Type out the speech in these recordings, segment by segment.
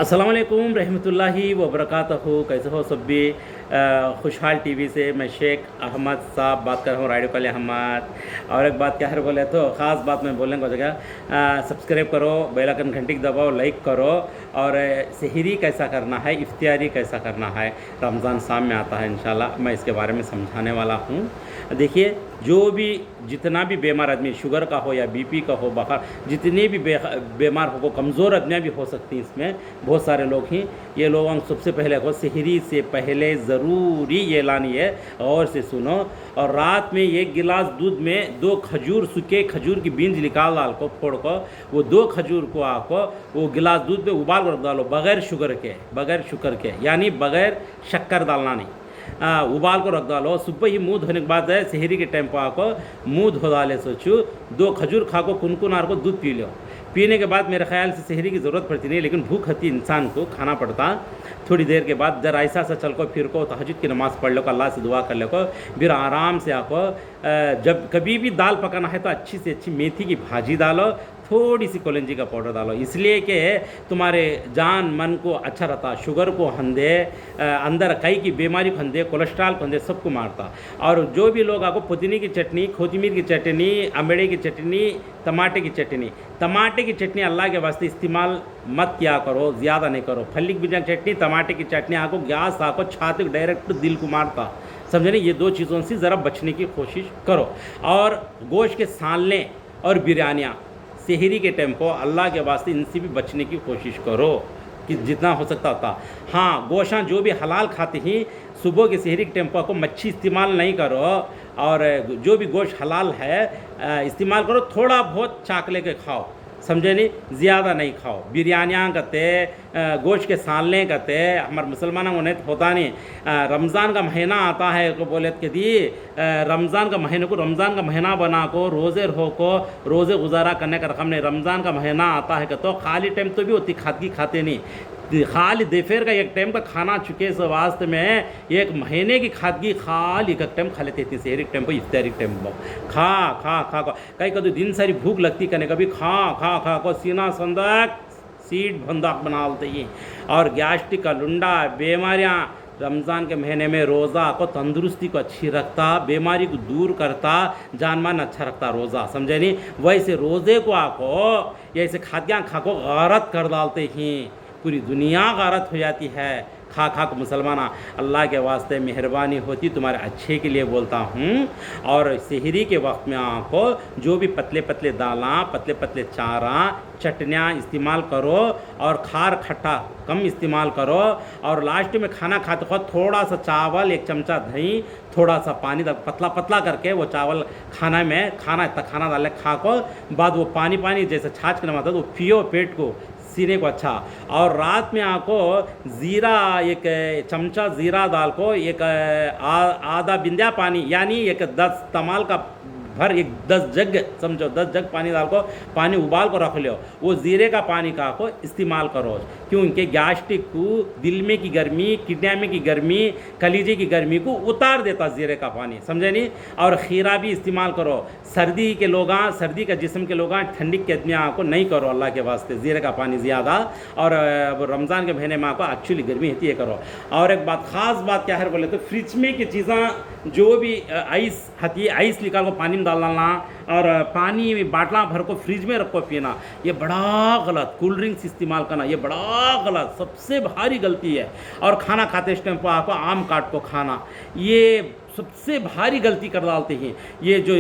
अस्सलाम वालेकुम रहमतुल्लाहि व बरकातहू। कैसे हो सब भी? खुशहाल टीवी से मैं शेख अहमद साहब बात कर रहा हूँ, रेडियो कल अहमद। और एक बात क्या है बोले तो ख़ास बात मैं बोलने को जगह सब्सक्राइब करो, बेल आइकन घंटी दबाओ, लाइक करो। और सहरी कैसा करना है, इफ्तियारी कैसा करना है, रमज़ान सामने आता है इंशाल्लाह, मैं इसके बारे में समझाने वाला हूँ। देखिए, जो भी जितना भी बीमार आदमी, शुगर का हो या बीपी का हो, बुखार, जितने भी बीमार हो, कमज़ोर आदमियाँ भी हो सकती हैं इसमें, बहुत सारे लोग ही। ये लोग सबसे पहले को सहरी से पहले ज़रूरी ये लानी है, और से सुनो। और रात में 1 गिलास दूध में 2 खजूर, सूखे खजूर की बीज निकाल डाल को, फोड़ को, वो 2 खजूर को आपको वो गिलास दूध में उबाल कर डालो, बगैर शुगर के, यानी बगैर शक्कर डालना नहीं। उबाल को रख डालो। सुबह ही मुँह धोने के बाद है, सहरी के टाइम पर आपको मुँह धो डाले, सोचो 2 खजूर खा को, कुनकुनार को दूध पी लो। पीने के बाद मेरे ख्याल से सहरी की ज़रूरत पड़ती नहीं, लेकिन भूख हती इंसान को खाना पड़ता। थोड़ी देर के बाद जरा ऐसा सा चल को, फिर को तहज्जुद की नमाज़ पढ़ लो, अल्लाह से दुआ कर लो को, फिर आराम से आपको जब कभी भी दाल पकाना है तो अच्छी से अच्छी मेथी की भाजी डालो, थोड़ी सी कलौंजी का पाउडर डालो, इसलिए कि तुम्हारे जान मन को अच्छा रहता, शुगर को हंदे, अंदर कई की बीमारी को हंदे, कोलेस्ट्रॉल को हंदे, सबको मारता। और जो भी लोग आपको पुदीने की चटनी, कोथिमीर की चटनी, अमड़े की चटनी, टमाटे की चटनी अल्लाह के वास्ते इस्तेमाल मत किया करो, ज़्यादा नहीं करो। फली की बीजा चटनी, टमाटे की चटनी आपको गैस आपको छाती डायरेक्ट दिल को मारता, समझे नहीं। ये 2 चीज़ों से ज़रा बचने की कोशिश करो। और गोश्त के सालने और बिरयानियाँ सहरी के टाइम को अल्लाह के वास्ते इनसे भी बचने की कोशिश करो कि जितना हो सकता होता। हाँ, गोश्त जो भी हलाल खाते हैं, सुबह के सहरी के टाइम को मच्छी इस्तेमाल नहीं करो। और जो भी गोश्त हलाल है इस्तेमाल करो, थोड़ा बहुत चाकले के खाओ, समझे नहीं, ज़्यादा नहीं खाओ। बिरयानियाँ करते, गोश्त के सालने करते, हमारे मुसलमानों को नहीं होता नहीं। रमज़ान का महीना आता है को बोले कि दी रमज़ान का महीने को रमज़ान का महीना बना को, रोज़े रहो को, रोज़े गुजारा करने का रकम नहीं। रमज़ान का महीना आता है तो खाली टाइम तो भी होती खादगी खाते नहीं, खाली दोपहर का 1 टाइम का खाना चुके से वास्ते में 1 महीने की खादगी खाली 1 टाइम खा लेते थे। सहरी टाइम पर, इफ्तारी टाइम पर खा कहीं कभी दिन सारी भूख लगती, कने कभी खा को सीना संदक सीट भंदक बना लेते ही। और गैस्ट्रिक का लुंडा बीमारियाँ रमज़ान के महीने में रोज़ा को तंदुरुस्ती को अच्छी रखता, बीमारी को दूर करता, जानमान अच्छा रखता रोज़ा, समझे नहीं। वैसे रोज़े को आपको ऐसे खाद्याँ खा को गारत कर डालते हैं, पूरी दुनिया गारत हो जाती है खा को। मुसलमाना अल्लाह के वास्ते मेहरबानी होती, तुम्हारे अच्छे के लिए बोलता हूँ। और सहरी के वक्त में आपको जो भी पतले पतले दालां, पतले पतले चारा, चटनियाँ इस्तेमाल करो, और खार खट्टा कम इस्तेमाल करो। और लास्ट में खाना खाते वक्त थोड़ा सा चावल, 1 चमचा दही, थोड़ा सा पानी, पतला पतला करके वो चावल खाना में खाना डाले, खा को बाद वो पानी जैसे छाछ के नमाता वो पियो, पेट को सीने को अच्छा। और रात में आपको ज़ीरा, 1 चमचा ज़ीरा डाल को, एक आधा बिंदिया पानी, यानी 10 तमाल का भर, 10 जग, समझो 10 जग पानी डाल को, पानी उबाल को रख लो। वो ज़ीरे का पानी का को इस्तेमाल करो, क्योंकि गैस्ट्रिक को, दिल में की गर्मी, किडनी में की गर्मी, कलीजे की गर्मी को उतार देता ज़ीरे का पानी, समझे नहीं। और खीरा भी इस्तेमाल करो। सर्दी के लोग, सर्दी का जिस्म के लोग, ठंडी के आदमियाँ को नहीं करो अल्लाह के वास्ते ज़ीरे का पानी ज़्यादा। और रमज़ान के महीने में आपको एक्चुअली गर्मी होती है करो। और एक बात, ख़ास बात क्या है बोले तो फ्रिज में की चीज़ें जो भी आइस हती, आइस निकाल को पानी में डालना, और पानी में बाटला भर को फ्रिज में रखो पीना, ये बड़ा गलत। कोल्ड ड्रिंक्स इस्तेमाल करना ये बड़ा गलत, सबसे भारी गलती है। और खाना खाते इस टाइम पर आपको आम काट को खाना, ये सबसे भारी गलती कर डालते हैं। ये जो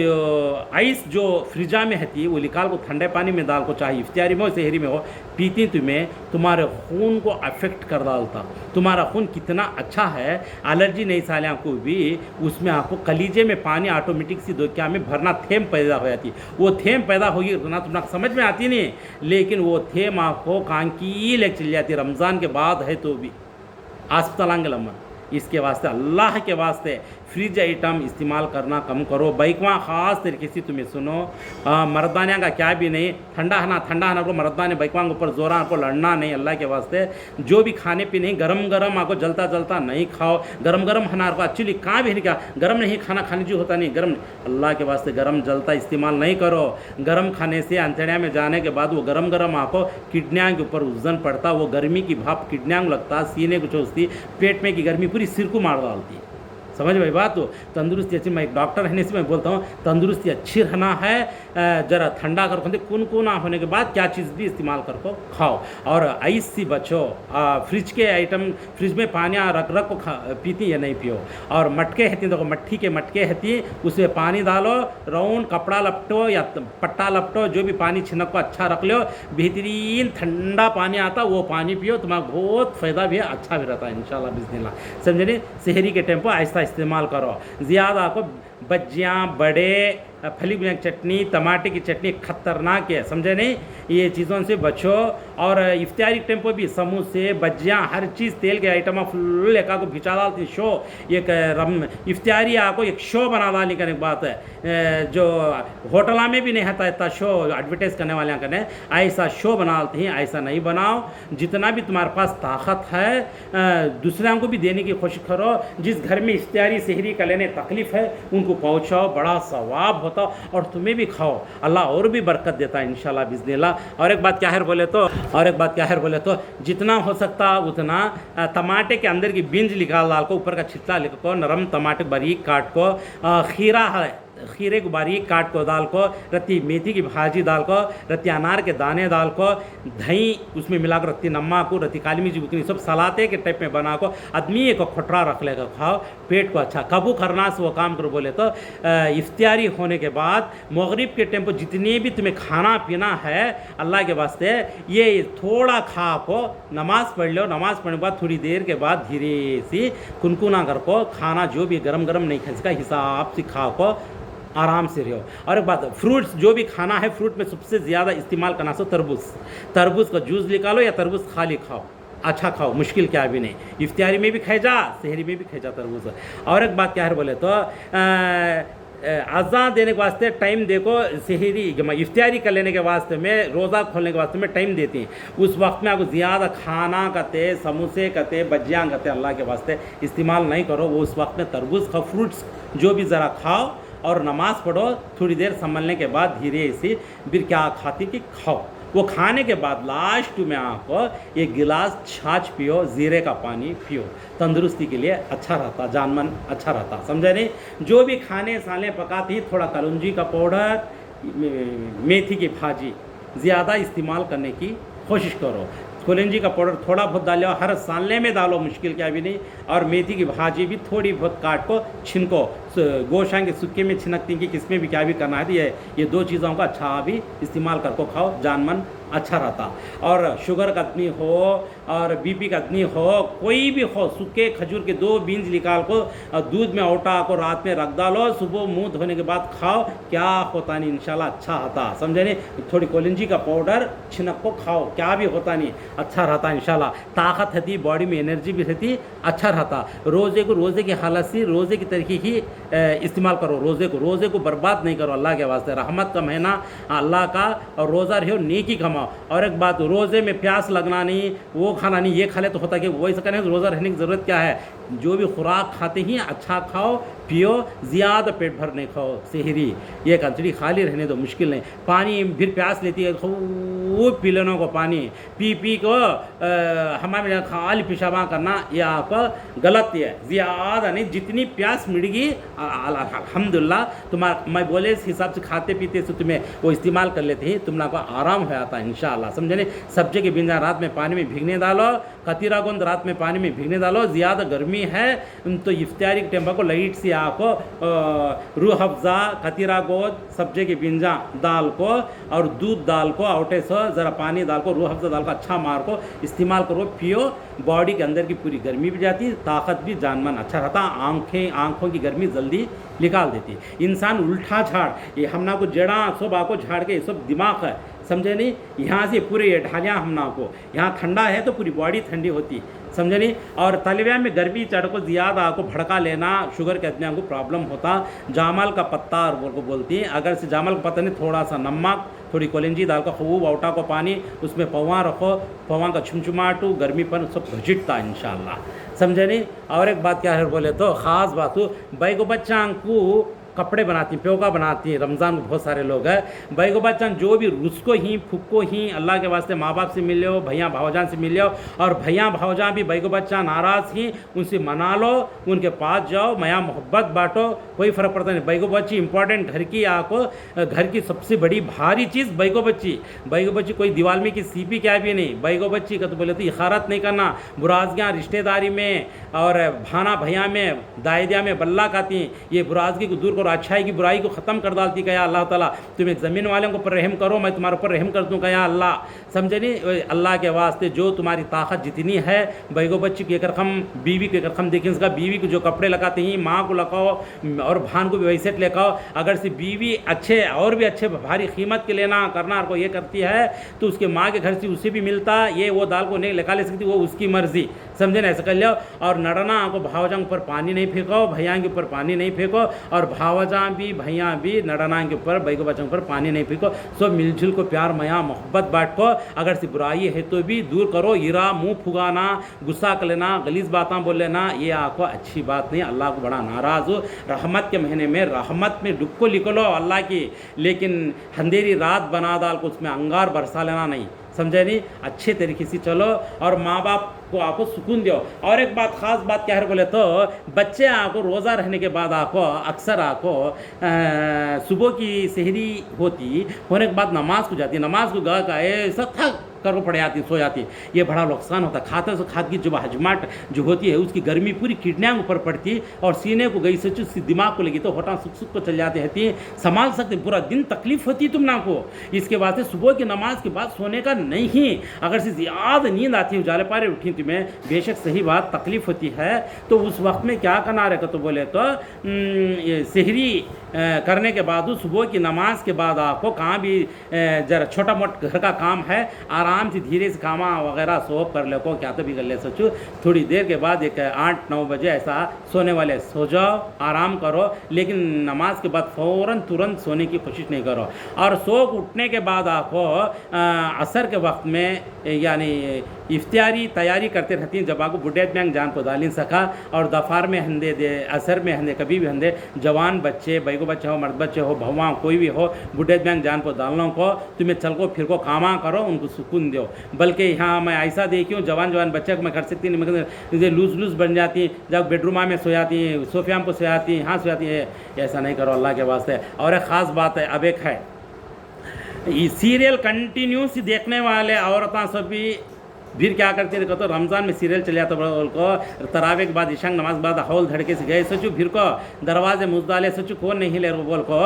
आइस जो फ्रिजा में रहती है वो निकाल को ठंडे पानी में डाल को, चाहे इफ्तियारी में हो सहरी में हो, पीती तुम्हारे खून को अफेक्ट कर डालता। तुम्हारा खून कितना अच्छा है, एलर्जी नहीं सालियाँ को भी, उसमें आपको कलीजे में पानी ऑटोमेटिक सी दो क्या में भरना थेम पैदा हो जाती। वो थेम पैदा होगी ना, तुम्हारा समझ में आती नहीं, लेकिन वो थेम आपको कांकी लेके चली जाती। रमज़ान के बाद है तो भी अस्पताल आंगे लम्बा, इसके वास्ते अल्लाह के वास्ते फ्रिज आइटम इस्तेमाल करना कम करो। बाइकवा ख़ास तरीके से तुम्हें सुनो, मर्दानिया का क्या भी नहीं, ठंडा है को मर्दाने बाइकवा के ऊपर जोरा को लड़ना नहीं। अल्लाह के वास्ते जो भी खाने पीने गरम गरम आपको जलता जलता नहीं खाओ। गरम गरम खाना को एक्चुअली कहाँ भी नहीं क्या गरम नहीं खाना खाने जो होता नहीं गरम, अल्लाह के वास्ते गरम जलता इस्तेमाल नहीं करो। गरम खाने से अंतड़िया में जाने के बाद वो गरम गरम आपको किडनिया के ऊपर वजन पड़ता, वो गर्मी की भाप किडनिया को लगता, सीने को चोसती, पेट में की गर्मी पूरी सिर को मार डालती। समझ भाई बात। तो तंदुरुस्ती अच्छी, मैं एक डॉक्टर रहने से मैं बोलता हूँ तंदुरुस्ती अच्छी रहना है। ज़रा ठंडा कर खाते कुनकुना होने के बाद क्या चीज़ भी इस्तेमाल कर को खाओ। और आइस से बचो। फ्रिज के आइटम फ्रिज में पानी रख रख को पीती या नहीं पियो। और मटके रहती देखो, मट्ठी के मटके रहती, उसमें पानी डालो, राउंड कपड़ा लपटो या पट्टा लपटो, जो भी पानी छिनक को अच्छा रख लो, बेहतरीन ठंडा पानी आता वो पानी पियो, तुम्हारा बहुत फ़ायदा भी है, अच्छा भी रहता है इंशाल्लाह बिस्मिल्लाह। समझे नहीं। शहरी के टेम्पो ऐसा इस्तेमाल करो। ज़्यादा आपको बज्जियाँ बड़े फली की चटनी टमाटर की चटनी खतरनाक है, समझे नहीं। ये चीज़ों से बचो। और इफ्तारी टेम्पो भी समोसे बज्जियाँ हर चीज़ तेल के आइटम फुल एक को भिचा डालती शो। एक इफ्तारी आपको एक शो बना डालने का बात है, जो होटल में भी नहीं आता इतना शो एडवर्टाइज करने वाले करने, ऐसा शो बना डालती हैं। ऐसा नहीं बनाओ। जितना भी तुम्हारे पास ताकत है दूसरों को भी देने की कोशिश करो। जिस घर में इफ्तारी सहरी का लेने तकलीफ़ है उनको पहुँचाओ, बड़ा सवाब होता और तुम्हें भी खाओ, अल्लाह और भी बरकत देता है इंशाल्लाह बिस्मिल्लाह। और एक बात क्या है बोले तो जितना हो सकता उतना टमाटे के अंदर की बीज निकाल डाल को, ऊपर का छिलका को, नरम टमाटर बारीक काट को, खीरा है खीरे को बारीक काट को डाल को, रत्ती मेथी की भाजी डाल को, रत्ती अनार के दाने डाल को, दही उसमें मिलाकर रत्ती नमक को, रत्ती काली मिर्ची बुकनी सब सलाते के टाइप में बना को आदमी एक खटरा रख लेकर खाओ, पेट को अच्छा कबू करना से वो काम करो। बोले तो इफ्तारी होने के बाद मगरिब के टाइम पर जितने भी तुम्हें खाना पीना है अल्लाह के वास्ते ये थोड़ा खा को नमाज़ पढ़ लो। नमाज़ पढ़ने के बाद थोड़ी देर के बाद धीरे से कुनकुना कर को खाना जो भी गरम गरम नहीं खा, इसका हिसाब से खा को आराम से रहो। और एक बात, फ्रूट्स जो भी खाना है फ्रूट में सबसे ज़्यादा इस्तेमाल करना सो तरबूज का जूस निकालो या तरबूज खाली खाओ, अच्छा खाओ, मुश्किल क्या भी नहीं। इफ्तारी में भी खाए जा, सहरी में भी खाए जा तरबूज। और एक बात क्या है बोले तो अज़ान देने के वास्ते टाइम देखो, सहरी इफ्तारी कर लेने के वास्ते में रोज़ा खोलने के वास्ते में टाइम देती हैं। उस वक्त में आपको ज़्यादा खाना करते समोसे करते बज्जियाँ करते अल्लाह के वास्ते इस्तेमाल नहीं करो। वो उस वक्त में तरबूज खाओ, फ्रूट्स जो भी ज़रा खाओ और नमाज़ पढ़ो। थोड़ी देर संभलने के बाद धीरे से फिर क्या खाती कि खाओ। वो खाने के बाद लास्ट में आपको एक गिलास छाछ पियो, ज़ीरे का पानी पियो, तंदुरुस्ती के लिए अच्छा रहता, जानमन अच्छा रहता, समझे नहीं। जो भी खाने साले पकाती थोड़ा कलौंजी का पाउडर, मेथी की भाजी ज़्यादा इस्तेमाल करने की कोशिश करो। कलौंजी का पाउडर थोड़ा बहुत डालो, हर सालने में डालो, मुश्किल क्या भी नहीं। और मेथी की भाजी भी थोड़ी बहुत काट को छिनको, गोशां के सुक्के में छिनकती कि किसमें भी क्या भी करना है तो ये दो चीज़ों का अच्छा भी इस्तेमाल करको खाओ, जानमन अच्छा रहता। और शुगर का आदमी हो और बीपी का आदमी हो, कोई भी हो, सूखे खजूर के 2 बीज निकाल को दूध में औटा को रात में रख डालो, सुबह मुंह धोने के बाद खाओ, क्या होता नहीं इंशाल्लाह अच्छा होता, समझे नहीं। थोड़ी कलौंजी का पाउडर छिनक को खाओ, क्या भी होता नहीं, अच्छा रहता इंशाल्लाह। ताकत रहती, बॉडी में एनर्जी भी रहती, अच्छा रहता। रोज़े की हालत से रोज़े की तरीके ही इस्तेमाल करो। रोज़े को बर्बाद नहीं करो अल्लाह के वास्ते। रहमत का महीना अल्लाह का, और रोज़ा रहो नेकी कमाओ। और एक बात, रोज़े में प्यास लगना नहीं, वो खाना नहीं, ये खा ले तो होता कि वो ऐसा करने रोज़ा रहने की ज़रूरत क्या है। जो भी खुराक खाते ही अच्छा खाओ पियो, ज़्यादा पेट भर नहीं खाओ। सहरी ये कंचड़ी खाली रहने दो, मुश्किल नहीं। पानी फिर प्यास लेती है, खूब पी लेने को पानी पी को हमारे खाली पेशाबा करना ये आपका गलत है, ज़्यादा नहीं। जितनी प्यास मिलेगी अल्हम्दुलिल्लाह, तुम्हारा मैं बोले इस हिसाब से खाते पीते से तुम्हें वो इस्तेमाल कर लेते हैं, तुम लोग को आराम हो जाता है इंशाअल्लाह, समझे नहीं। सब्जी के बिना रात में पानी में भीगने डालो, कतीरा गोंद रात में पानी में भीगने डालो। ज़्यादा गर्मी है तो इफ्तारी के टाइम को लाइट से आपको रूह अफ़ज़ा कतीरा गोंद सब्जी के बिंजा दाल को और दूध दाल को आउटे से ज़रा पानी डाल को रूह अफ़ज़ा दाल को अच्छा मार को इस्तेमाल करो, पियो। बॉडी के अंदर की पूरी गर्मी भी जाती, ताकत भी, जानमान अच्छा रहता। आँखों की गर्मी जल्दी निकाल देती। इंसान उल्टा झाड़, ये हमना को जड़ा सब आको झाड़ के ये सब दिमाग है, समझे नहीं। यहाँ से पूरे ये ढालियाँ हमना को, यहाँ ठंडा है तो पूरी बॉडी ठंडी होती, समझे नहीं। और तलविया में गर्मी चढ़ को ज़्यादा आपको भड़का लेना, शुगर के आदमी को प्रॉब्लम होता। जामल का पत्ता और को बोलती हैं, अगर से जामल का पत्ता नहीं, थोड़ा सा नमक, थोड़ी कोलिंजी दाल का खूब औटा को पानी, उसमें पवा रखो, पवा का छुमछुमाटू गर्मी पर सब घिटता इंशाल्लाह, समझे नहीं। और एक बात क्या है बोले तो ख़ास बात हो, बैगो बच्चा को कपड़े बनाती, प्योगा बनाती हैं, रमज़ान में बहुत सारे लोग हैं। बैगो बच्चन जो भी रुस्को ही फुक्को ही अल्लाह के वास्ते माँ बाप से मिले हो, भैया भावजान से मिले हो, और भैया भावजान भी बैगो बच्चा नाराज़ ही उनसे मना लो, उनके पास जाओ, मया मोहब्बत बांटो, कोई फ़र्क पड़ता नहीं। बैगो बच्ची इंपॉर्टेंट, घर की आपको घर की सबसे बड़ी भारी चीज़ बैगो बच्ची। बैगो बच्ची कोई दीवार में की सीपी क्या भी नहीं, बैगो बच्ची का तो बोले तो इखारत नहीं करना, बुराजगियाँ रिश्तेदारी में और भाना भैया में दायदिया में बल्ला खाती, ये बुराजगी को दूर करो, अच्छाई की बुराई को ख़त्म कर डालती। कया अल्लाह ताला तुम्हें ज़मीन वालों को पर रहम करो, मैं तुम्हारे ऊपर रहम कर दूँ, कया अल्लाह, समझे नहीं। अल्लाह के वास्ते जो तुम्हारी ताकत जितनी है, बैगो बच्ची के करखम, बीवी के करखम देखें, इसका बीवी को जो कपड़े लगाते हैं माँ को लगाओ और भान को भी वैसे लेकाओ। अगर से बीवी अच्छे और भी अच्छे भारी कीमत के लेना करना को ये करती है तो उसके माँ के घर से उसे भी मिलता, ये वो दाल को नहीं लेका ले सकती, वो उसकी मर्जी, समझे ना, ऐसा कर लो। और नड़ना को भावजा के ऊपर पानी नहीं फेंको, भैया के ऊपर पानी नहीं फेंको, और भावजा भी भैया भी नड़ना के ऊपर बैगो बच्चों के ऊपर पानी नहीं फेंको। सब मिलजुल को प्यार मया मोहब्बत बांट को, अगर से बुराई है तो भी दूर करो। इरा मुंह फुगाना, गुस्सा कर लेना, गलीज बातें बोल लेना, ये आपको अच्छी बात नहीं। अल्लाह को बड़ा नाराज़ हो। रहमत के महीने में रहमत में डुबको निकलो अल्लाह की, लेकिन अंधेरी रात बना डाल को उसमें अंगार बरसा लेना नहीं, समझे नहीं। अच्छे तरीके से चलो और माँ बाप को आपको सुकून दो। और एक बात ख़ास बात क्या है बोले तो बच्चे आपको रोज़ा रहने के बाद आपको अक्सर आपको सुबह की सहरी होने के बाद नमाज को जाती है, नमाज को गा का ऐसा थक कर वो पड़ जाती, सो जाती, ये बड़ा नुकसान होता है। खाते से खाद की जो हजमाट जो होती है उसकी गर्मी पूरी किडनियाँ ऊपर पड़ती और सीने को गई सच दिमाग को लगी तो होटा सुख सुख को चल जाते रहती हैं, संभाल सकते, पूरा दिन तकलीफ होती है तुम ना को। इसके वास्ते सुबह की नमाज के बाद सोने का नहीं, अगर से ज़्यादा नींद आती है उजाले पारे उठी तुम्हें, बेशक सही बात तकलीफ होती है, तो उस वक्त में क्या करना रहेगा तो बोले तो सहरी करने के बाद सुबह की नमाज के बाद आपको कहाँ भी जरा छोटा मोटा घर का काम है आराम से धीरे से खामा वगैरह सोप कर ले को, क्या तो भी कर ले सोचो, थोड़ी देर के बाद एक 8-9 बजे ऐसा सोने वाले सो जाओ, आराम करो, लेकिन नमाज के बाद फ़ौरन तुरंत सोने की कोशिश नहीं करो। और सो उठने के बाद आपको असर के वक्त में यानी इफ्तियारी तैयारी करते रहती हैं, जब आपको बुढ़े बैंक जान को डालिन सका और दफार में हंदे दे, असर में हंदे, कभी भी हंदे, जवान बच्चे बैगो बच्चे हो, मर्द बच्चे हो, भवा कोई भी हो, बुढ़े बैंक जान को डालना को तुम्हें चल को फिर को कामा करो, उनको सुकून दो। बल्कि यहाँ मैं ऐसा देखी हूँ जवान जवान बच्चे को मैं कर सकती नहीं, मगर लूज लूज बन जाती, जब बेडरूम में सो जाती हैं, सोफिया में सो जाती हैं, यहाँ सो जाती है, ऐसा नहीं करो अल्लाह के वास्ते। और एक ख़ास बात है, अब एक है सीरियल कंटिन्यूस देखने वाले औरतें सभी फिर क्या करते रहे तो रमज़ान में सीरियल चल जाता बोल को, तरावे के बाद ईशान नमाज के बाद हौल धड़के से गए सोचो, फिर को दरवाजे मुझदाले सोचो कौन नहीं ले रहे बोल को,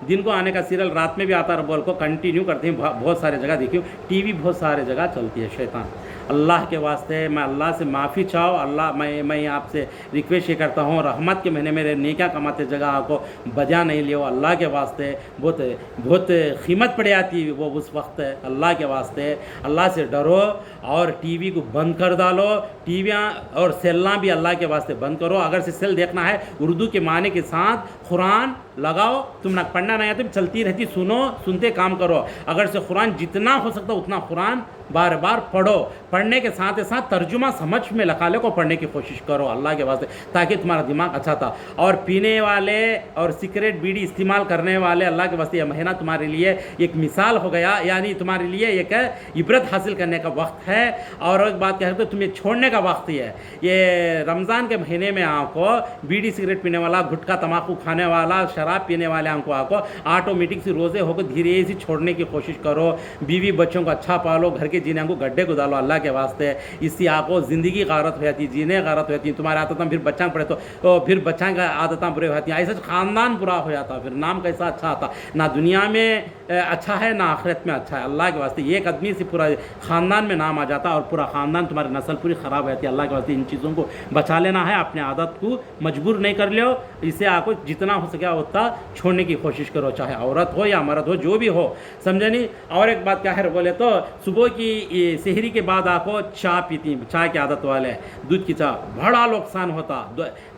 दिन को आने का सीरियल रात में भी आता रहा बोल को, कंटिन्यू करते हैं। बहुत सारे जगह देखियो टीवी बहुत सारे जगह चलती है। शैतान अल्लाह के वास्ते मैं अल्लाह से माफ़ी चाहो, अल्लाह मैं आपसे रिक्वेस्ट ये करता हूँ, रहमत के महीने मेरे नेकियां कमाते जगह आपको बजा नहीं लियो अल्लाह के वास्ते, बहुत कीमत पड़ जाती है वो उस वक्त। अल्लाह के वास्ते अल्लाह से डरो और टीवी को बंद कर डालो, टीवियाँ और सेल्ला भी अल्लाह के वास्ते बंद करो। अगर से सेल देखना है उर्दू के माने के साथ कुरान लगाओ, तुम ना पढ़ना नहीं आता चलती रहती, सुनो, सुनते काम करो। अगर से कुरान जितना हो सकता उतना कुरान बार बार पढ़ो, पढ़ने के साथ साथ तर्जुमा समझ में लखाले को पढ़ने की कोशिश करो अल्लाह के वास्ते, ताकि तुम्हारा दिमाग अच्छा था। और पीने वाले और सिगरेट बीड़ी इस्तेमाल करने वाले अल्लाह के वास्ते यह महीना तुम्हारे लिए एक मिसाल हो गया, यानी तुम्हारे लिए एक इबरत हासिल करने का वक्त है। और एक बात कहते तो तुम्हें छोड़ने का वक्त ही है। ये रमज़ान के महीने में आपको बीड़ी सिगरेट पीने वाला, गुटखा तम्बाकू खाने वाला, शराब पीने वाले आपको ऑटोमेटिक से रोज़े होकर धीरे से छोड़ने की कोशिश करो। बीवी बच्चों को अच्छा पालो, घर के जीने को गड्ढे को डालो अल्लाह के वास्ते, इससे आपको ज़िंदगी गारत हो जाती, जीने गारत हो जाती, तुम्हारे आदतें फिर बच्चा पड़े तो फिर बच्चा का आदतें बुरे हो जाती हैं, ऐसा ख़ानदान बुरा हो जाता, फिर नाम कैसा अच्छा आता, ना दुनिया में अच्छा है ना आखिरत में अच्छा है। अल्लाह के वास्ते एक आदमी से पूरा ख़ानदान में नाम आ जाता। और पूरा ख़ानदान तुम्हारी नस्ल पूरी ख़राब हो जाती है। अल्लाह के वास्ते इन चीज़ों को बचा लेना है, अपने आदत को मजबूर नहीं कर लो। इसे आपको जितना हो सके उतना छोड़ने की कोशिश करो, चाहे औरत हो या मर्द हो, जो भी हो, समझे नहीं। और एक बात क्या है बोले तो सुबह की सहरी के बाद आपको चाय पीती, चाय की आदत वाले, दूध की चाय बड़ा नुकसान होता।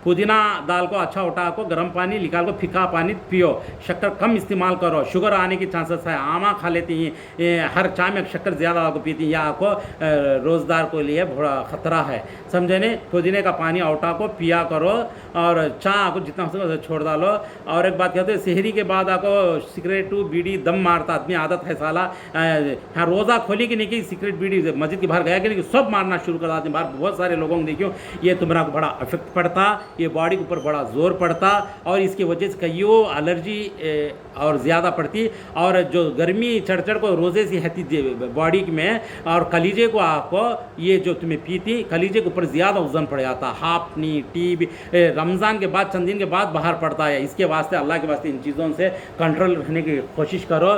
पुदीना डाल को अच्छा उठा को गर्म पानी निकाल को फीका पानी पियो, शक्कर कम इस्तेमाल करो, शुगर आने की चांसेस है। आमा खा लेती हैं, हर चाय में शक्कर ज़्यादा आपको पीती हैं, या आपको रोज़दार को लिए बड़ा ख़तरा है, समझे नहीं। पुदीने का पानी उठा को पिया करो और चाय आपको जितना हो सके छोड़ डालो। और एक बात कहते हैं सहरी के बाद आपको सिगरेट बीड़ी दम मारता आदमी आदत है साला। हाँ, रोज़ा खोली कि नहीं कि सिगरेट बीड़ी मस्जिद के बाहर गया कि नहीं, सब मारना शुरू कर देते बाहर। बहुत सारे लोगों को देखियो, ये तुम्हारा को बड़ा इफेक्ट पड़ता, ये बॉडी के ऊपर बड़ा जोर पड़ता और इसकी वजह से कईयों एलर्जी और ज़्यादा पड़ती। और जो गर्मी चढ़ चढ़ को रोज़े से रहती बॉडी में, और कलीजे को आपको ये जो तुम्हें पीती कलीजे के ऊपर ज़्यादा वजन पड़ जाता। हाफनी टीबी रमज़ान के बाद चंद दिन के बाद बाहर पड़ता है। इसके वास्ते अल्लाह के वास्ते इन चीज़ों से कंट्रोल रहने की कोशिश करो,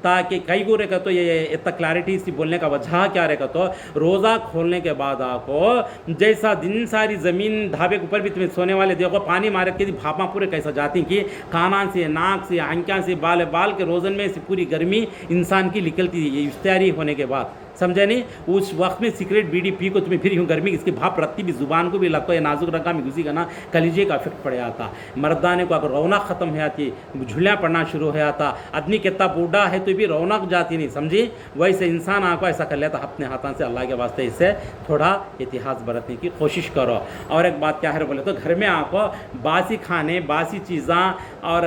ताकि कई गो रहेगा। तो ये इतना क्लैरिटी से बोलने का वजह क्या रहेगा, तो रोज़ा खोलने के बाद आपको जैसा दिन सारी ज़मीन ढाबे के ऊपर भी तुम्हें सोने वाले देखो, पानी मारे के भापा पूरे कैसा जाती कि काना से नाक से आंखों से बाल के रोज़न में से पूरी गर्मी इंसान की निकलती है, ये इफ्तारी होने के बाद, समझे नहीं। उस वक्त में सिगरेट बीड़ी पी को तुम्हें फिर यूँ गर्मी इसकी भाप रखती भी ज़ुबान को भी लगता है, नाजुक रंगा में घुसी का ना कलीजे का इफेक्ट पड़ जाता। मर्दाने को अगर रौनक ख़त्म हो जाती, झुलियाँ पड़ना शुरू हो जाता। आदमी कितना बूढ़ा है तो भी रौनक जाती नहीं, समझी। वैसे इंसान आपको ऐसा कर लेता अपने हाथों से। अल्लाह के वास्ते इससे थोड़ा इतिहास बरतने की कोशिश करो। और एक बात क्या है बोले तो घर में आपको बासी खाने, बासी चीज़ें और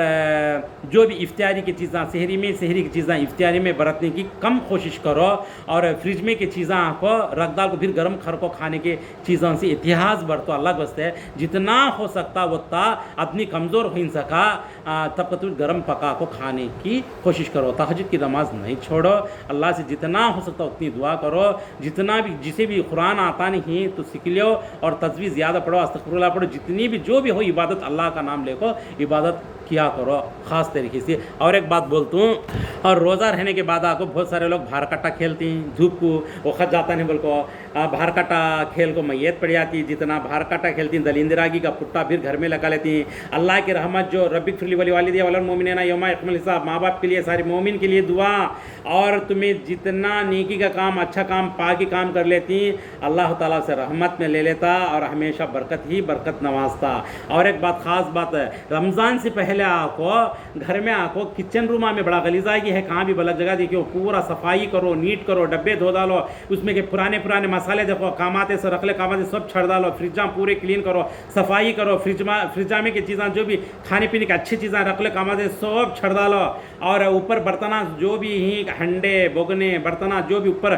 जो भी इफ्तारी की चीज़ें, सहरी की चीज़ें इफ्तारी में बरतने की कम कोशिश करो। और फ्रिज में की चीज़ें आपको रख डाल को फिर गर्म खर को खाने की चीज़ों से इतिहास बरतो। अल्लाह के वास्ते जितना हो सकता उतना आदमी कमज़ोर हो सका तब तक तुम गर्म पका को खाने की कोशिश करो। तहज्जुद की नमाज नहीं छोड़ो, अल्लाह से जितना हो सकता उतनी दुआ करो। जितना भी जिसे भी कुरान आता नहीं तो सीख लो और तस्वीर ज़्यादा पढ़ो, अस्तगफिरुल्लाह पढ़ो, जितनी भी जो भी हो इबादत अल्लाह का नाम लेको इबादत किया करो ख़ास तरीके से। और एक बात बोलता हूँ, और रोज़ा रहने के बाद आपको बहुत सारे लोग बाहर कट्टा खेलती हैं, धूप को वक़्त जाता नहीं बोल को बाहर कट्टा खेल को मैयत पड़ जाती। जितना बाहर कट्टा खेलती हैं दलिंदरागी का पुट्टा फिर घर में लगा लेती हैं। अल्लाह की रहमत जो रब्बिक फिरली वली वालिदिया वल मोमिनीना यौमा यक़ूमुल हिसाब, माँ बाप के लिए सारे मोमिन के लिए दुआ। और तुम्हें जितना नेकी का काम, अच्छा काम, पाकी काम कर लेती अल्लाह ताला से रहमत में ले लेता और हमेशा बरकत ही बरकत नवाजता। और एक बात ख़ास बात है, रमज़ान से पहले आपको घर में आपको किचन रूम में बड़ा गलीजागी है, कहाँ भी बलग जगह देखियो, पूरा सफाई करो, नीट करो, डब्बे धो डालो, उसमें के पुराने मसाले देखो कामाते से रख ले, कामाते सब छड़ डालो, फ्रिजा पूरे क्लीन करो, सफाई करो, फ्रिजा में की चीज़ें जो भी खाने पीने की अच्छी चीज़ें रख ले, कामाते सब छड़ डालो। और ऊपर बर्तना जो भी ही हंडे बोगने बर्तना जो भी ऊपर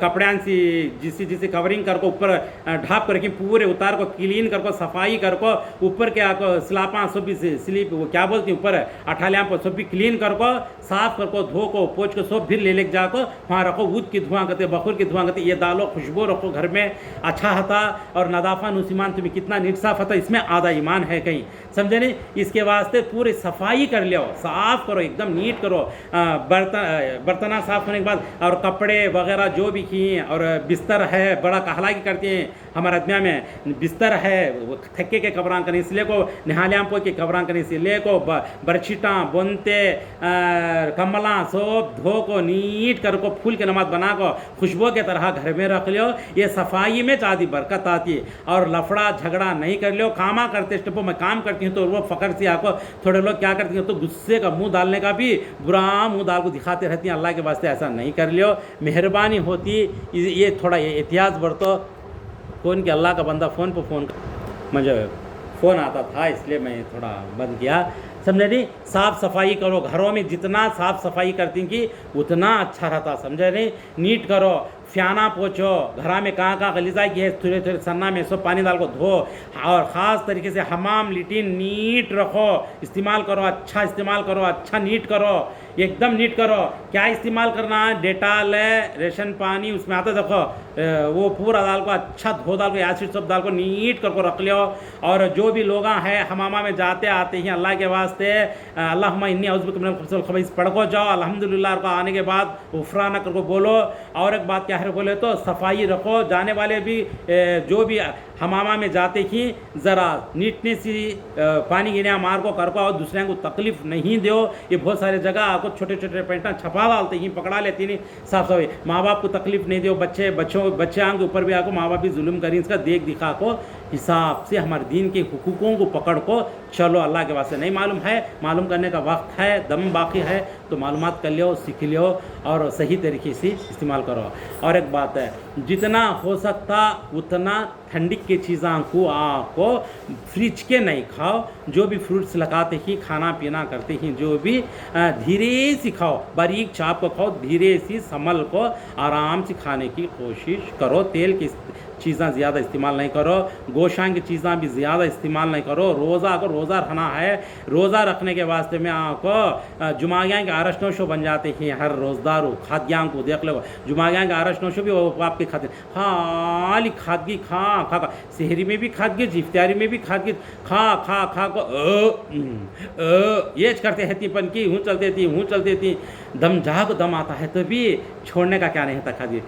कपड़े से जिसे कवरिंग कर को ऊपर ढाप कर पूरे उतार को क्लीन कर को सफाई कर को ऊपर के आपको स्लापा सब भी स्लीप वो क्या बोलती ऊपर अठालियाँ पर सब भी क्लीन कर को साफ कर को धो को पोछ को सब फिर ले जा को वहाँ रखो। ऊद की धुआं करते, बखुर की धुआं करते, ये डालो, खुशबू रखो घर में, अच्छा होता। और नदाफा नुसीमान तुम्हें कितना नीट साफ होता, इसमें आधा ईमान है कहीं, समझे नहीं। इसके वास्ते पूरी सफाई कर लो, साफ करो, एकदम नीट करो, बर्तना साफ होने के बाद। और कपड़े वगैरह जो भी किए, और बिस्तर है बड़ा कहला की करते हैं हमारे आदमिया में, बिस्तर है थके के कबरान करने इसलिए को निहालियाँ पो के कबरान करने इसलिए को बरछीटा बुनते कमला सब धो को नीट कर को फूल के नमाज बना को खुशबू के तरह घर में रख लो। ये सफाई में ज़्यादा बरकत आती है। और लफड़ा झगड़ा नहीं कर लो। कामा करते स्टेपो में काम करती हूँ तो वो फ़कर से आपको थोड़े लोग क्या करती हैं तो गुस्से का मुंह डालने का भी बुरा मुंह डाल को दिखाते रहती हैं। अल्लाह के वास्ते ऐसा नहीं कर लियो, मेहरबानी होती। ये थोड़ा एहतियात बरतो। फ़ोन के अल्लाह का बंदा फ़ोन मुझे फ़ोन आता था इसलिए मैं थोड़ा बंद किया, समझे नहीं। साफ़ सफाई करो, घरों में जितना साफ़ सफाई करती कि उतना अच्छा रहता, समझे नहीं। नीट करो, फ्याना पोछो, घरा में कहाँ गलीजा की है थोड़े थोड़े सन्ना में सब पानी डाल को धो। और ख़ास तरीके से हमाम लिटिन नीट रखो, इस्तेमाल करो, अच्छा इस्तेमाल करो, अच्छा नीट करो। एकदम नीट करो। क्या इस्तेमाल करना है, डेटाल है, रेशन पानी उसमें आता देखो, वो पूरा दाल को अच्छा धो डाल को एसिड सब दाल को नीट करके रख लियो। और जो भी लोग हैं हमामा में जाते आते हैं अल्लाह के वास्ते अल्लाहुम्मा इन्नी औज़ु बिका मिनल खुबुसिल खबाइस पढ़ को जाओ, अल्हम्दुलिल्लाह को आने के बाद उफ़राना करके बोलो। और एक बात क्या है बोले तो सफाई रखो, जाने वाले भी जो भी हमामा में जाते ही ज़रा नीटनेस सी पानी गिना मार को कर पाओ, दूसरे को तकलीफ़ नहीं दो। ये बहुत सारे जगह आपको छोटे छोटे पेंटा छपा डालते ही पकड़ा लेती नहीं साफ सफाई। माँ बाप को तकलीफ़ नहीं दो, बच्चों के ऊपर भी आपको माँ बाप भी जुल्म करें, इसका देख दिखा को हिसाब से हमारे दीन के हुकूकों को पकड़ को चलो। अल्लाह के वास्ते नहीं मालूम है, मालूम करने का वक्त है, दम बाकी है तो मालूमात कर लियो, सीख लियो और सही तरीके से इस्तेमाल करो। और एक बात है, जितना हो सकता उतना ठंडी की चीज़ों को आपको फ्रिज के नहीं खाओ। जो भी फ्रूट्स लगाते ही खाना पीना करते ही जो भी धीरे से खाओ, बारीक चाप को खाओ, धीरे से संभल को आराम से खाने की कोशिश करो। तेल की चीज़ें ज़्यादा इस्तेमाल नहीं करो, गोशां की चीज़ें भी ज़्यादा इस्तेमाल नहीं करो। रोज़ा को रोज़ा रखना है, रोज़ा रखने के वास्ते में आपको जुमागियाँ के आरश नोशो बन जाते हैं। हर रोज़दार खाद्यां को देख लो, जुमागियाँ के आरश नोशो भी वो आपके खाते खाली खादगी खा खा खा, शहरी में भी खादगी, इफ्तारी में भी खादगी खा खा खा को ये करते हैं तीपन की हूँ चलते थी दम जहाँ को दम आता है तो भी छोड़ने का क्या नहीं था खादगी।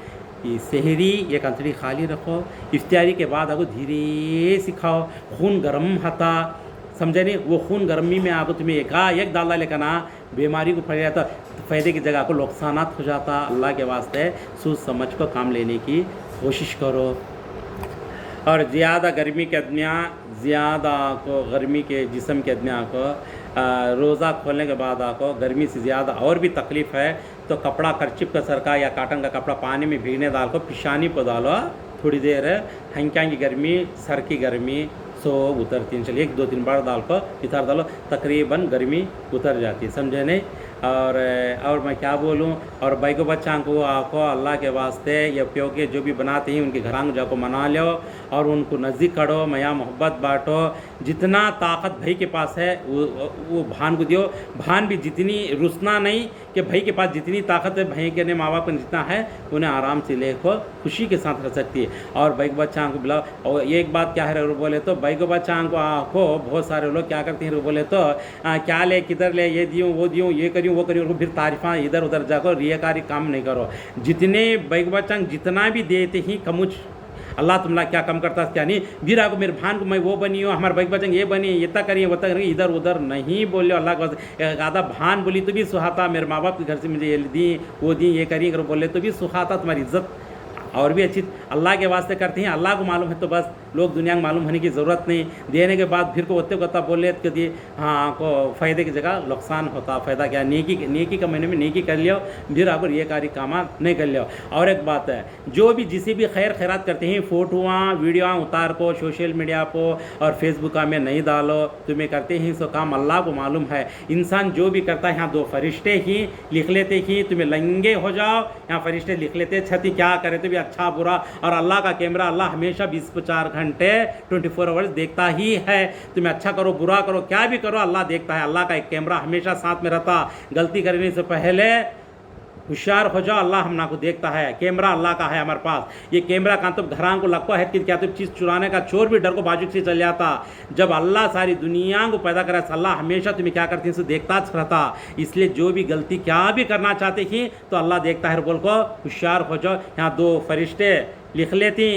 शहरी एक अंतड़ी खाली रखो, इफ्तारी के बाद आपको धीरे से खाओ। खून गर्म होता समझे नहीं, वो खून गर्मी में आपको तुम्हें एक दाल लेकर ना बीमारी को फैल जाता, फ़ायदे की जगह को नुकसानात हो जाता। अल्लाह के वास्ते सोच समझ को काम लेने की कोशिश करो। और ज़्यादा गर्मी के आदमियाँ ज़्यादा को गर्मी के जिस्म के आदमियाँ को रोज़ा खोलने के बाद आपको गर्मी से ज़्यादा और भी तकलीफ़ है तो कपड़ा करचिप का सरका या काटन का कपड़ा पानी में भीगने डाल को पिशानी पर डालो, थोड़ी देर हंक्या की गर्मी सर की गर्मी सो उतरती, चलिए 1-2-3 बार डाल को इधर डालो, तकरीबन गर्मी उतर जाती है, समझे नहीं। और मैं क्या बोलूँ, और भाई को बच्चा को आपको अल्लाह के वास्ते ये प्यो के जो भी बनाते हैं उनके घरां जाको मना लो और उनको नज़दीक करो, मया मोहब्बत बांटो। जितना ताकत भाई के पास है वो भान को दियो। भान भी जितनी रुसना नहीं कि भाई के पास जितनी ताकत है भाई के माँ बाप में जितना है उन्हें आराम से लेको खुशी के साथ रह सकती है। और भाई को बच्चा को बुलाओ। और एक बात क्या है बोले तो भाई को बच्चा को बहुत सारे लोग क्या करते हैं बोले तो क्या ले किधर ले, ये दियूँ वो दियूँ, ये करियूँ वो करियूँ, फिर तारीफा इधर उधर जाकर रियाकारी काम नहीं करो। जितने भाई को बच्चा जितना भी देते ही कमुच अल्लाह तुमला क्या कम करता क्या नहीं। फिर आपको मेरे भान को मैं वो बनी हो, हमारे भाई बच्चे ये बनी, ये तक करिए वो तक करिए, इधर उधर नहीं बोले। अल्लाह के आधा भान बोली तो भी सुहाता, मेरे माँ बाप के घर से मुझे ये दी वो दी ये करिए करो बोले तो भी सुहाता, तुम्हारी इज्जत और भी अच्छी अल्लाह के वास्ते करते हैं। अल्लाह को मालूम है तो बस लोग दुनिया को मालूम होने की ज़रूरत नहीं। देने के बाद फिर को होते कहता बोले तो दिए हाँ को फ़ायदे की जगह नुकसान होता। फ़ायदा क्या, नेकी का महीने में नेकी कर लियो, फिर आपको ये कार्य काम नहीं कर लियो। और एक बात है, जो भी जिसे भी खैर खैरात करते हैं फ़ोटोआँ वीडियो उतार को सोशल मीडिया को और फेसबुक में नहीं डालो, तुम्हें करते हैं सो काम अल्लाह को मालूम है। इंसान जो भी करता है यहाँ 2 फरिश्ते ही लिख लेते ही तुम्हें लंगे हो जाओ, यहाँ फरिश्ते लिख लेते छती क्या करे तो भी अच्छा बुरा। और अल्लाह का कैमरा अल्लाह हमेशा 24 घंटे 24 आवर्स देखता ही है। तुम्हें अच्छा करो बुरा करो क्या भी करो अल्लाह देखता है। अल्लाह का एक कैमरा हमेशा साथ में रहता। गलती करने से पहले होशियार हो जाओ, अल्लाह हमना को देखता है। कैमरा अल्लाह का है हमारे पास। ये कैमरा का तो घरां को लगता है कि क्या तो चीज़ चुराने का चोर भी डर को बाजू से चल जाता। जब अल्लाह सारी दुनिया को पैदा करा अल्लाह हमेशा तुम्हें क्या करती है देखता रहता। इसलिए जो भी गलती क्या भी करना चाहते ही तो अल्लाह देखता है। बोल को होशियार हो जाओ, यहाँ 2 फरिश्ते लिख लेती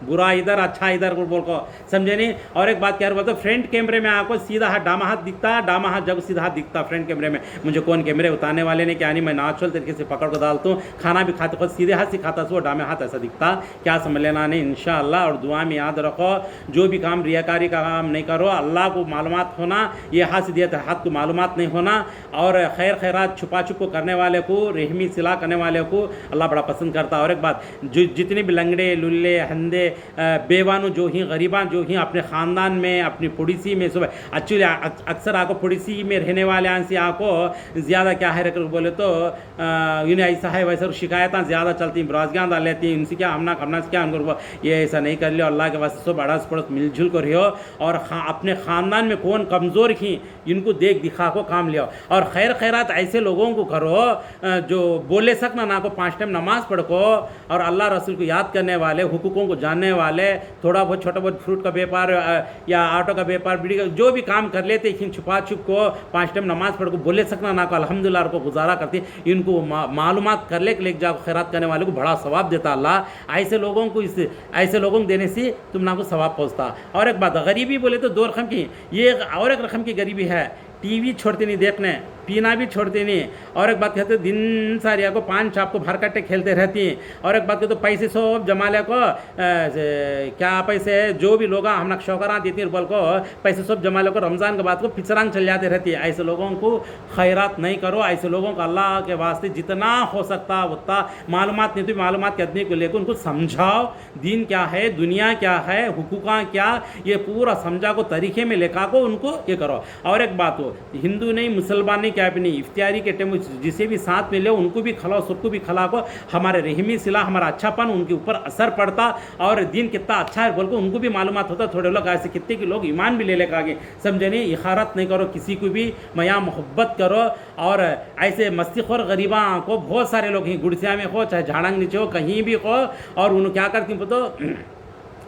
बुरा इधर अच्छा इधर बोल को, समझे नहीं। और एक बात क्या बोलते फ्रंट कैमरे में आपको सीधा हाथ डामा हाथ दिखता, डामा हाथ जब सीधा हाथ दिखता फ्रंट कैमरे में। मुझे कौन कैमरे उतारने वाले ने क्या नहीं, मैं नेचुरल तरीके से पकड़ को डालता हूँ। खाना भी खाते खुद सीधे हाथ से खाता तो डामे हाथ ऐसा दिखता, क्या समझ लेना नहीं इंशाअल्लाह। और दुआ में याद रखो जो भी काम रियाकारी का काम नहीं करो, अल्लाह को मालूमात होना, ये हाथ से दिया था हाथ को मालूमात नहीं होना। और खैर खैरात छुपा छुप को करने वाले को, रहमी सिला करने वाले को अल्लाह बड़ा पसंद करता। और एक बात, जो जितने भी लंगड़े लुल्ले हंदे बेवानू जो ही गरीबान जो ही अपने ख़ानदान में अपनी पड़ोसी में सब एक्चुअली अक्सर आपको पड़ोसी में रहने वाले से आपको ज़्यादा क्या है रखकर बोले तो इन्हें ऐसा है वैसा शिकायत ज़्यादा चलती बराजगां डाल लेती हैं इनसे क्या हमना करना से क्या उनको ये ऐसा नहीं कर लिया अल्लाह के वास्ते सब अड़स पड़ोस मिलजुल कर रही हो और अपने ख़ानदान में कौन कमज़ोर ही इनको देख दिखा को काम लिया और खैर खैरात ऐसे लोगों को करो जो बोले सकना ना को 5 टाइम नमाज पढ़ को और अल्लाह रसूल को याद करने वाले हुकूकों को जानने वाले थोड़ा बहुत छोटा बहुत फ्रूट का व्यापार या ऑटो का व्यापार बीड़ी का जो भी काम कर लेते हैं छुपा छुप को 5 टाइम नमाज पढ़ को बोले सकना ना को अल्हम्दुलिल्लाह को गुजारा करते इनको मालूमात कर ले जाओ खैरात करने वाले को बड़ा सवाब देता अल्लाह ऐसे लोगों को देने से तुम ना को सवाब पहुँचता। और एक बात गरीबी बोले तो 2 रकम की ये और एक रकम की गरीबी है टीवी छोड़ते नहीं देखने पीना भी छोड़ते नहीं और एक बात कहते दिन सारी को 5 छाप को भर कट्टे खेलते रहती हैं और एक बात कहते तो पैसे सब जमा ले को क्या पैसे जो भी लोग हम शौकरा देती हैं को पैसे सब जमा ले को रमज़ान के बाद को पिचरांग चल जाते रहती है। ऐसे लोगों को खैरात नहीं करो ऐसे लोगों को अल्लाह के वास्ते जितना हो सकता उतना मालूमात नहीं तो मालूमात करने को लेकर उनको समझाओ दीन क्या है दुनिया क्या है हुकूका क्या ये पूरा समझा को तरीके में लेकर को उनको ये करो। और एक बात हो हिंदू नहीं मुसलमान नहीं क्या भी नहीं इफ्तारी के टाइम जिसे भी साथ में ले उनको भी खिलाओ सबको भी खिला को हमारे रहमी सिला हमारा अच्छापन उनके ऊपर असर पड़ता और दिन कितना अच्छा है बोल को उनको भी मालूमात होता। थोड़े लोग ऐसे कितने के लोग ईमान भी ले लेकर आगे समझे नहीं इखारत नहीं करो किसी को भी मया मोहब्बत करो और ऐसे मस्तीखोर गरीबा को बहुत सारे लोग ही गुड़सिया में हो चाहे झाड़ंग नीचे हो कहीं भी हो और उन्होंने क्या करती तो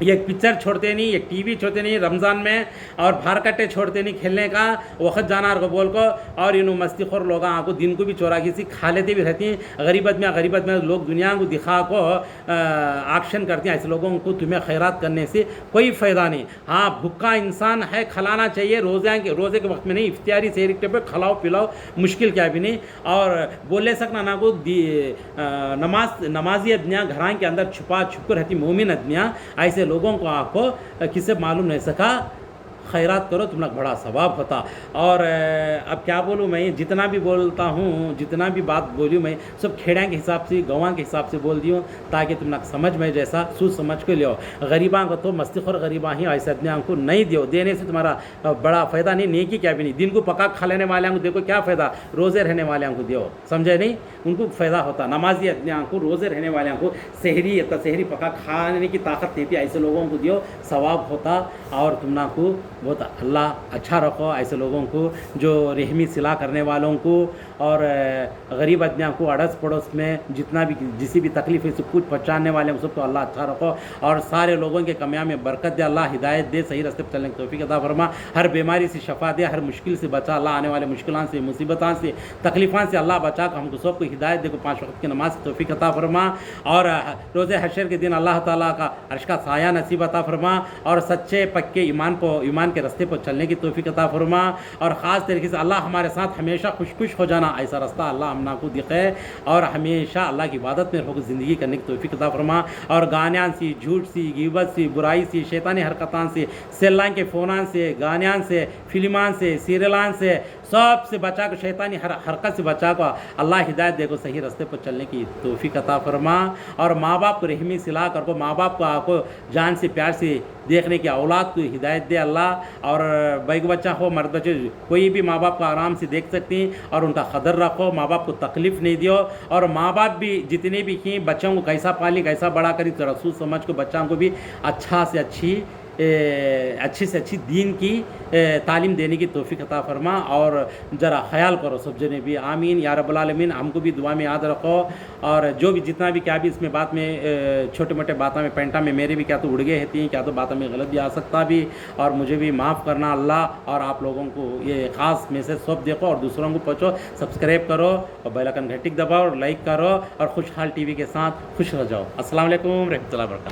ये पिक्चर छोड़ते नहीं ये टीवी छोड़ते नहीं रमज़ान में और भार कट्टे छोड़ते नहीं खेलने का वक्त जाना को बोल को और इन मस्तीखोर लोग आपको दिन को भी चौरागी सी खा लेते भी रहती हैं गरीबत में लोग दुनिया को दिखा को एक्शन करते हैं। ऐसे लोगों को तुम्हें खैरात करने से कोई फ़ायदा नहीं। हाँ भूखा इंसान है खिलाना चाहिए रोज़े के वक्त में नहीं इफ्तारी सहरी के पे खिलाओ पिलाओ मुश्किल क्या भी नहीं। और बोले सकना ना को नमाजी अदमियाँ घरान के अंदर छुपा छुप कर रहती मोमिन अदमियाँ ऐसे लोगों को आपको किसे मालूम नहीं सका खैरात करो तुम लोग बड़ा सवाब होता। और अब क्या बोलूँ मैं जितना भी बोलता हूँ जितना भी बात बोली मैं सब खेड़ा के हिसाब से गवां के हिसाब से बोल दी हूँ ताकि तुम लोग समझ में जैसा सोच समझ के लियो। गरीबा को तो मस्तिखोर गरीबा ही ऐसे आदमी को नहीं दियो देने से तुम्हारा बड़ा फ़ायदा नहीं नेकी क्या भी नहीं। दिन को पका खा लेने वाले को देखो क्या फ़ायदा रोज़े रहने वाले को दियो समझे नहीं उनको फ़ायदा होता। नमाजी आदमी को रोज़े रहने वाले को सहरी पका खाने की ताकत देती ऐसे लोगों को दियो सवाब होता। और तुम ना को बहुत अल्लाह अच्छा रखो ऐसे लोगों को जो रहमी सिला करने वालों को और गरीब आदमियों को अड़स पड़ोस में जितना भी जिसी भी तकलीफ है सब कुछ पहुँचाने वाले हैं सबको अल्लाह अच्छा रखो और सारे लोगों के कमियाँ में बरकत दे अल्लाह हिदायत दे सही रास्ते पर चलने की तौफीक अता फरमा। हर बीमारी से शफा दे हर मुश्किल से बचा अल्लाह आने वाले मुश्किलों से मुसीबतों से तकलीफ़ों से अल्लाह बचा को हमको सबको हिदायत दे को 5 वक्त की नमाज की तौफीक अता फरमा। और रोज़े हशर के दिन अल्लाह ताला का अर्श का साया नसीब अता फरमा और सच्चे पक्के ईमान के रास्ते पर चलने की तौफीक अता फरमा। और ख़ास तरीके से अल्लाह हमारे साथ हमेशा खुश हो जाना ऐसा रास्ता अल्लाह हमना को दिखे और हमेशा अल्लाह की इबादत में होकर ज़िंदगी करने की तौफीक अता फरमा। और गानियान से झूठ से गिबत से बुराई से शैतानी हरकतान से सेल्लान के फ़ोनान से गानियान से फिल्मान से सीरियलान से सब से बचा को शैतानी हरकत से बचा को अल्लाह हिदायत देखो सही रास्ते पर चलने की तौफीक अता फरमा। और माँ बाप को रहमी सिला कर को माँ बाप को आपको जान से प्यार से देखने की औलाद को हिदायत दे अल्लाह। और बैग बच्चा हो मर्द बच्चे कोई भी माँ बाप को आराम से देख सकती हैं और उनका कदर रखो माँ बाप को तकलीफ़ नहीं दियो। और माँ बाप भी जितने भी की बच्चों को कैसा पाली कैसा बड़ा करी तो रसूल समझ को बच्चों को भी अच्छा से अच्छी दीन की तालीम देने की तौफीक अता फरमा। और ज़रा ख्याल करो सब जने भी आमीन या रब्बुल आलमीन। हमको भी दुआ में याद रखो और जो भी जितना भी क्या भी इसमें बात में छोटे मोटे बातों में पेंटा में मेरे भी क्या तो उड़ गए रहती हैं क्या तो बातों में गलत भी आ सकता भी और मुझे भी माफ़ करना अल्लाह। और आप लोगों को ये ख़ास मैसेज सब देखो और दूसरों को पहुँचो सब्सक्राइब करो और बेल आइकन घंटी दबाओ और लाइक करो और खुशहाल टीवी के साथ खुश रह जाओ। अस्सलाम वालेकुम रहमतुल्लाहि व बरकातहू।